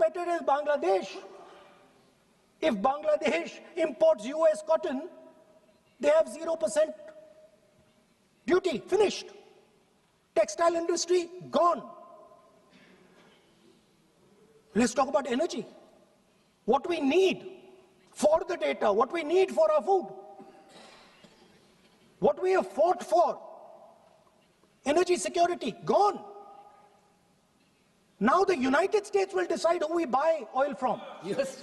competitor is Bangladesh. If Bangladesh imports US cotton, they have 0% duty, finished. Textile industry, gone. Let's talk about energy. What we need for the data, what we need for our food, what we have fought for, energy security, gone. Now the United States will decide who we buy oil from. Yes.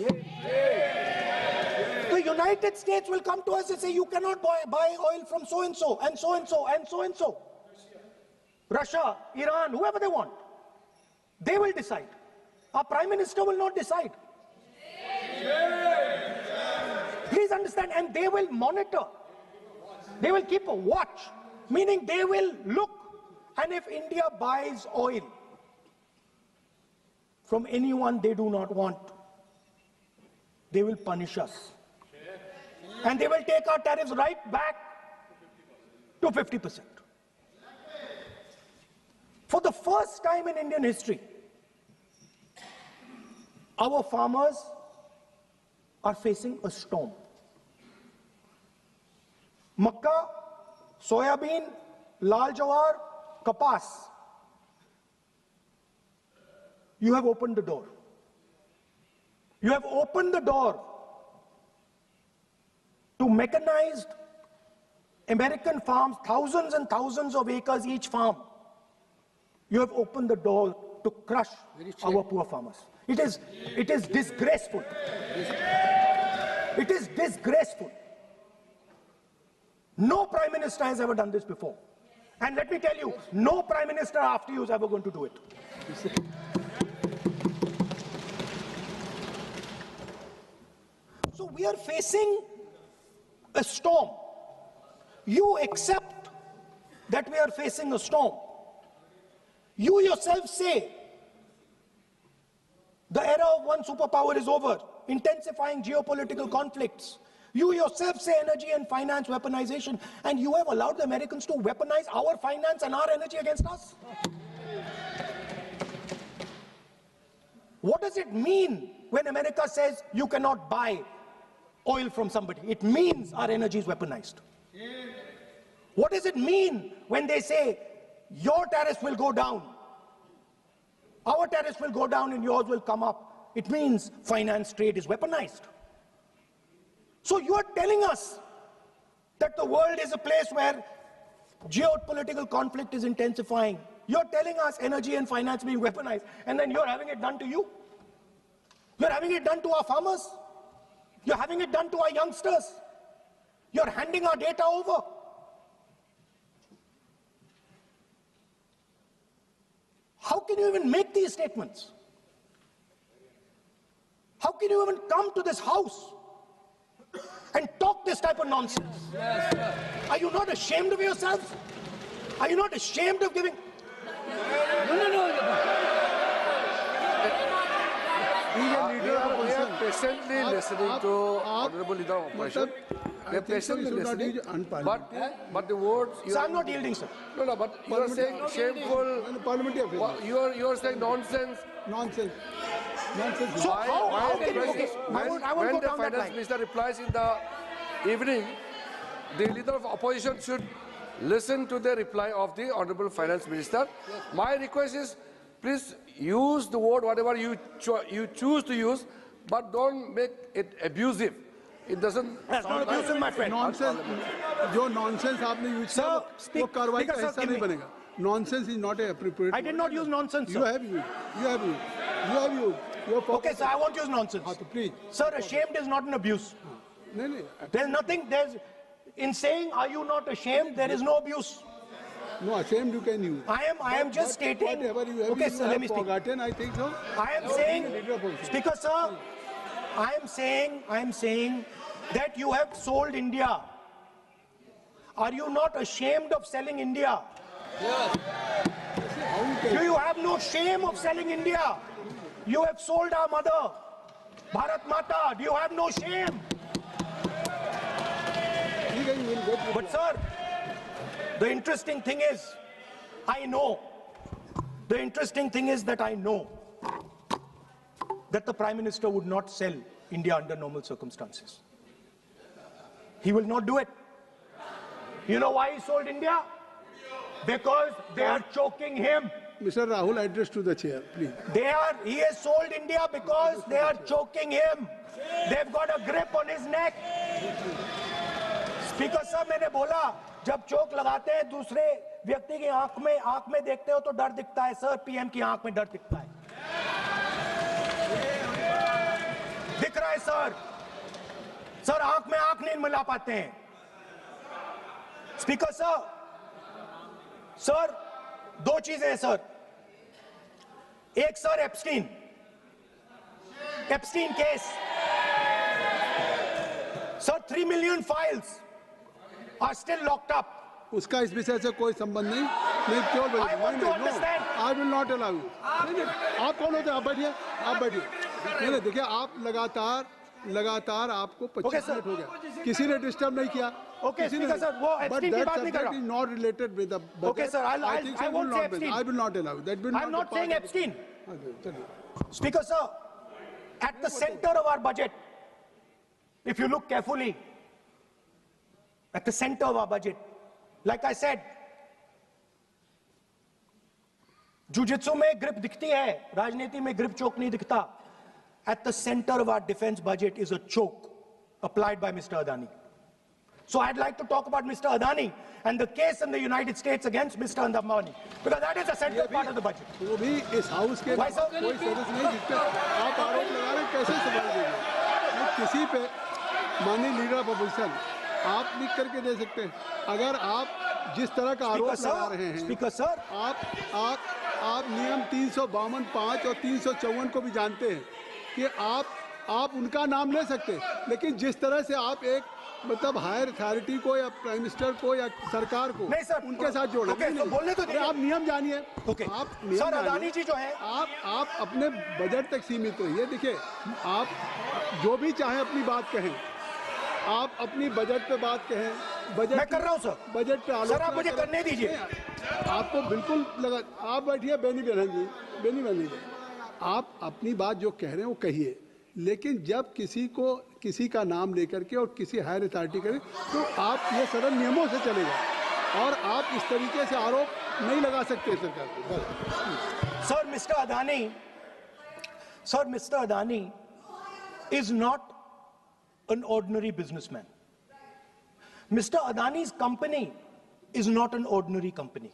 The United States will come to us and say, you cannot buy oil from so-and-so, and so-and-so, and so-and-so. Russia, Iran, whoever they want. They will decide. Our Prime Minister will not decide. Please understand, and they will monitor. They will keep a watch, meaning they will look, and if India buys oil from anyone they do not want, they will punish us. And they will take our tariffs right back to 50%. For the first time in Indian history, our farmers are facing a storm. Makkah, soybean, lal jawar, kapas. You have opened the door. You have opened the door to mechanized American farms, thousands and thousands of acres each farm. You have opened the door to crush our poor farmers. It is disgraceful. It is disgraceful. No Prime Minister has ever done this before. And let me tell you, no Prime Minister after you is ever going to do it. So we are facing a storm. You accept that we are facing a storm. You yourself say the era of one superpower is over, intensifying geopolitical conflicts. You yourself say energy and finance weaponization, and you have allowed the Americans to weaponize our finance and our energy against us. What does it mean when America says you cannot buy oil from somebody? It means our energy is weaponized. What does it mean when they say your tariffs will go down, our tariffs will go down and yours will come up? It means finance trade is weaponized. So you are telling us that the world is a place where geopolitical conflict is intensifying. You're telling us energy and finance being weaponized, and then you're having it done to you. You're having it done to our farmers. You're having it done to our youngsters. You're handing our data over. How can you even make these statements? How can you even come to this house and talk this type of nonsense? Are you not ashamed of yourselves? Are you not ashamed of giving? We are patiently listening to Honorable Leader of Opposition. We are patiently listening, but the words... So I'm not yielding, sir. No, but you are saying shameful... You are saying nonsense. Nonsense. So how can you... Okay, when the Finance Minister replies in the evening, the Leader of Opposition should listen to the reply of the Honorable Finance Minister. My request is, please use the word whatever you choose to use, but don't make it abusive. It doesn't. That's not abusive, my friend. Nonsense. जो nonsense आपने use किया वो कार्रवाई का हिस्सा नहीं बनेगा. Nonsense is not appropriate. I did not use nonsense, sir. You have used. You have used. You have used. Okay, sir, I won't use nonsense. Please. Sir, ashamed is not an abuse. No. There's nothing, in saying, are you not ashamed, there is no abuse. No, ashamed you can use. I am just stating. Whatever you have, okay, sir, let me speak. Forgotten, I think so. I am saying, Speaker, sir, I am saying that you have sold India. Are you not ashamed of selling India? Yes. Do you have no shame of selling India? You have sold our mother, Bharat Mata. Do you have no shame? But sir, the interesting thing is, I know that the Prime Minister would not sell India under normal circumstances. He will not do it. You know why he sold India? Because they are choking him. Mr. Rahul, address to the chair, please. He has sold India because they are choking him. They've got a grip on his neck. Speaker साहब, मैंने बोला जब चोक लगाते हैं दूसरे व्यक्ति की आंख में देखते हो तो डर दिखता है सर, पीएम की आंख में डर दिखता है, दिख रहा है सर आंख में आंख नहीं मिला पाते हैं. स्पीकर सर दो चीजें हैं सर. एक sir Epstein case sir, 3 million files are still locked up. उसका इस विषय से कोई संबंध नहीं. नहीं क्यों बोल? I will not allow you. आप कौन होते हैं? आप बैठिए. नहीं देखिए, आप लगातार आपको 25 मिनट हो गया, किसी ने डिस्टर्ब नहीं किया. Okay, Speaker sir, वो एप्स्टीन की बात नहीं कर रहा. But that subject is not related with the budget. Okay sir, I won't say Epstein. I will not allow. That will not. I'm not saying Epstein. चलिए. Speaker sir, at the center of our budget, if you look carefully, at the center of our budget, like I said, jujitsu में grip दिखती है, राजनीति में grip choke नहीं दिखता. At the center of our defense budget is a choke applied by Mr. Adani. So I'd like to talk about Mr. Adani and the case in the United States against Mr. Ambani, because that is a central part of the budget. वो भी इस house के Why, sir? कोई सदस्य नहीं जिस पे आप आरोप लगा रहे हैं, कैसे सवाल देंगे? किसी पे माननीय लीडर ऑफ अपोजिशन आप लिख करके दे सकते हैं. अगर आप जिस तरह का आरोप लगा रहे हैं, स्पीकर सर, आप नियम 352(5) और 354 को भी जानते हैं कि आप उनका नाम ले सकते हैं, लेकिन जिस तरह से आप एक मतलब हायर अथॉरिटी को या प्राइम मिनिस्टर को या सरकार को नहीं सर, उनके साथ जोड़े. तो बोलने तो दीजिए. आप नियम जानिए. आप नियम सर, जानिए. अदानी जी जो है, आप अपने बजट तक सीमित रहिए. देखिए, आप जो भी चाहे अपनी बात कहें, आप अपनी बजट पे बात कहें. बजट मैं कर रहा हूं सर. बजट पे आलोचना सर, आप मुझे करने दीजिए. आपको बिल्कुल लगा. आप बैठिए बेनी बहन जी, आप अपनी बात जो कह रहे हैं वो कहिए, लेकिन जब किसी का नाम लेकर के और किसी हायर अथॉरिटी करें तो आप ये सदन नियमों से चलेगा और आप इस तरीके से आरोप नहीं लगा सकते सरकार को. Sir, mister Adani is not an ordinary businessman. Mr. Adani's company is not an ordinary company.